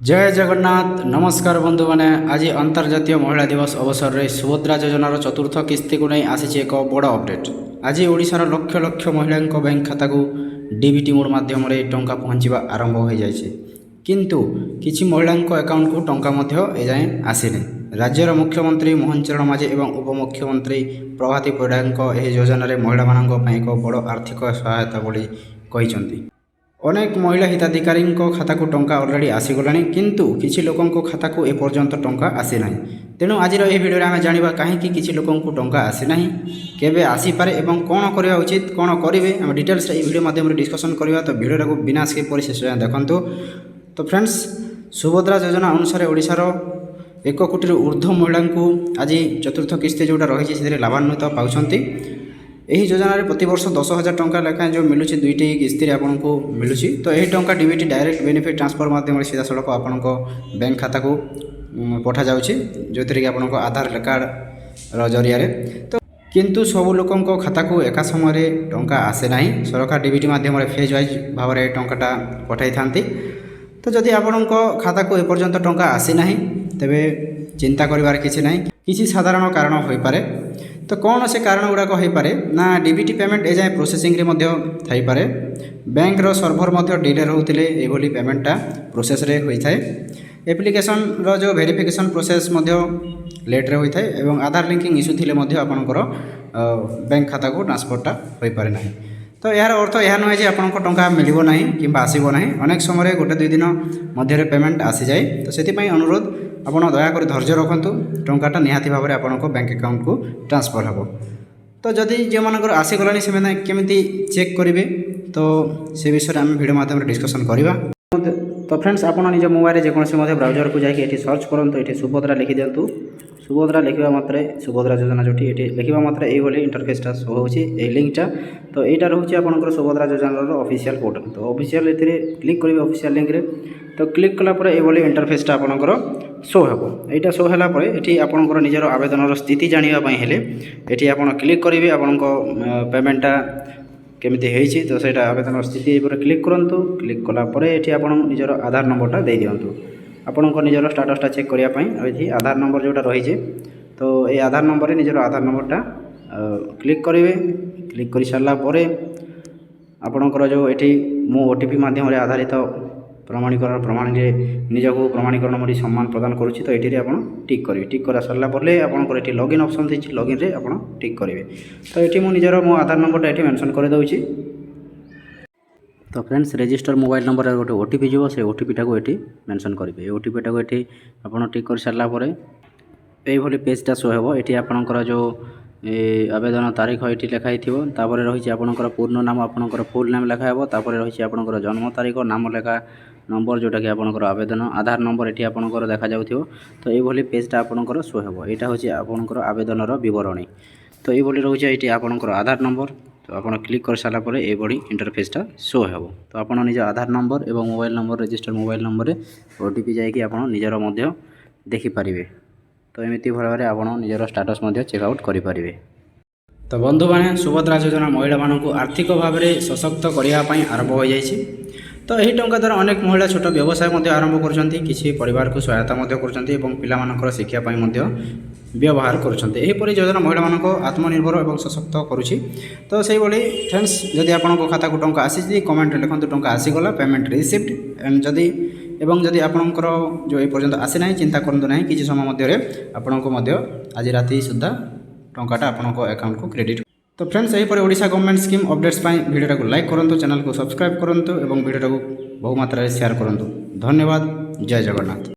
जय जगन्नाथ नमस्कार बंधु मैंने आज अंतर्जातीय महिला दिवस अवसर में सुभद्रा योजनार चतुर्थ किस्ती को नहीं आसी एक बड़ अपडेट। आज ओडिशार लक्ष लक्ष महिला बैंक खाता को डीबीटी मोड मध्यम टंका पहुँचवा आरंभ हो जाए किंतु किछि महिला अकाउंट को टंका एजाएँ आसीनी। राज्यर मुख्यमंत्री मोहन चरण माझी एवं उपमुख्यमंत्री प्रभाती परिडा योजन महिला एक बड़ आर्थिक सहायता बोली कहिसेंती। अनेक महिला हिताधिकारी खाता को टंका अलरेडी आसीगला किंतु किछि लोकों खाता को एपर्यंत टंका आसी ना। तेणु आज भिडियो आम जाना कहीं किसी लोकों को टंका आसीना केबे आसीपारे एवं कौन करवा उचित कौन करेंगे आम डिटेल्स भिडियो माध्यम डिस्कसन करवा। तो भिडियो को बिना स्किप कर शेष देखु। तो फ्रेंड्स सुभद्रा योजना अनुसार ओडिशार 1 कोटी ऊर्ध्व महिला को आज चतुर्थ किस्ती जोटा रही है लाभान्वित पाँच। यही योजन प्रति वर्ष 10,000 टंका लेखाएं जो मिलूँ दुईटी किस्ती आपको मिलूँ। तो यही टंका डीबीटी डायरेक्ट बेनिफिट ट्रांसफर माध्यम सीधा सड़क आपण बैंक खाता को पठा जाउछि जो थी कि आपको आधार कार्ड जरिया। तो किंतु सबु लोकों खाता को एका समय टंका आसे ना। सरकार डीबीटी माध्यम फेज वाइज भाव में टंकाटा पठाई थांती। तो जदि आपण खाता को एपर्यंत टंका आसी ना तेबे चिंता करिवार किछि नाही। किछि साधारण कारण होई पारे। तो कौन से कारण गुड़ाक हो पारे ना डीबीटी पेमेंट एजाए प्रोसेसिंग रे पारे। बैंक रो सर्भर मध्य डिले रोते ये पेमेंटा प्रोसेस रे होता है। एप्लिकेशन रो जो वेरिफिकेशन प्रोसेस लेट्रे होता है एवं आधार लिंकिंग इश्यू थिले आपणकर बैंक खाता को ट्रांसफरटा हो पारे ना। तो यार अर्थ यह नुहे कि आपको टंका मिलिबो नाही किंबा आसीबो नाही। अनेक समय गोटे दुई दिन मध्य पेमेंट आसी जाए। तो से अनुरोध आप दयाक धैर्य रखु टंकाटा निहाती भाव में आपको बैंक अकाउंट को ट्रांसफर हम। तो जदि जो मानकर आसीगला से केमी चेक करेंगे तो से विषय आम भिडियो माध्यम डिस्कसन करवा। तो फ्रेंड्स आप निज मोबाइल जेकोसी ब्राउजर को जाकि सर्च करूँ। ये सुभद्रा लिखि दिंतु। सुभद्रा लिखा मात्रे सुभद्रा योजना जो लिखा मात्रे ये इंटरफेसटा शो होची लिंकटा। तो यहाँ रोचे आपंकर सुभद्रा योजनार ऑफिशियल पोर्टल। तो ऑफिशियल ये क्लिक करेंगे ऑफिशियल लिंक रे। तो क्लिक कलापर ये इंटरफेसटा आपंकर शो हम। यहाँ शो होगापर ये आपंकर निजर आवेदन स्थिति जानापी ये आप क्लिक करेंगे आपण पेमेंटा केमिति होइछि। तो सहीटा आवेदन स्थिति पर क्लिक करूँ। क्लिक कलापर ये आप निजर आधार नंबरटा दे दिंतु। आपंकर निजर स्टाटसटा चेक करने ये आधार नंबर जोटा रही है। तो ये आधार नंबर निजर आधार नंबरटा क्लिक करेंगे। क्लिक कर सारापर आपणकर जो ये मो ओटीपी माध्यम आधारित प्रमाणीकरण प्रमाण निजक प्रमाणीकरण मोरी सम्मान प्रदान करुच्ची। तो ये आप टिक करेंगे। टिक कर सारापर आपंकर ये लॉगिन ऑप्शन थी लॉगिन रे आप टिक करेंगे। तो ये मुझे मो आधार नंबरटा ये मेंशन कर दूँगी। तो फ्रेंड्स रजिस्टर मोबाइल नंबर गोटे ओटीपी जो से ओटीपीटा को ये मेंशन करेंगे। ओटीपीटा को ये आप टिक कर सारापर ये पेजटा शो हो। ये आपंकर जो आवेदन तारीख ये लिखाई थोर रही आपंकर पूर्ण नाम आपंकर फुल नेम लिखाई। तापर रही आपंकर जन्म तारीख नाम लेखा नंबर जोटा कि आपंकर आवेदन आधार नंबर ये आपंकर देखा जाउथिबो। तो ये पेजटा आपंकर शो हो। यहाँ हूँ आपंकर आवेदनर विवरणी। तो ये रोचे ये आपंकर आधार नंबर। तो आप क्लिक कर सारापर ये इंटरफेसटा शो हो। तो आप निज आधार नंबर और mobile number register mobile number OTP जाकि आप निजर मध्य देखिपारे। तो एमती भाव में आप निजर स्टाटस चेकआउट करेंगे। तो बंधु मैंने सुभद्रा योजना महिला मानक आर्थिक भाव में सशक्त करने आरंभ हो जाए। तो यही टंका द्वारा अनेक महिला छोट व्यवसाय आरंभ कर परिवार को सहायता कर शिक्षापी व्यवहार करपर योजना महिला मानक आत्मनिर्भर और सशक्त करुच्ची। तो से फ्रेंड्स जदि आपको खाता को टंका आसी कमेंट लिखुँ टंका आसीगला पेमेंट रिसीव्ड एंड जदि आपणकर जो ये पर्यंत आसी ना चिंता करूँ ना कि समय मध्य आपको आज राति सुधा टंकाटा आपको अकाउंट को क्रेडिट। तो फ्रेंड्स यहीपर Odisha government scheme updates video को लाइक करूँ चैनल को सब्सक्राइब करूँ और भिडियो को बहु मात्रा शेयर करूँ। धन्यवाद। जय जगन्नाथ।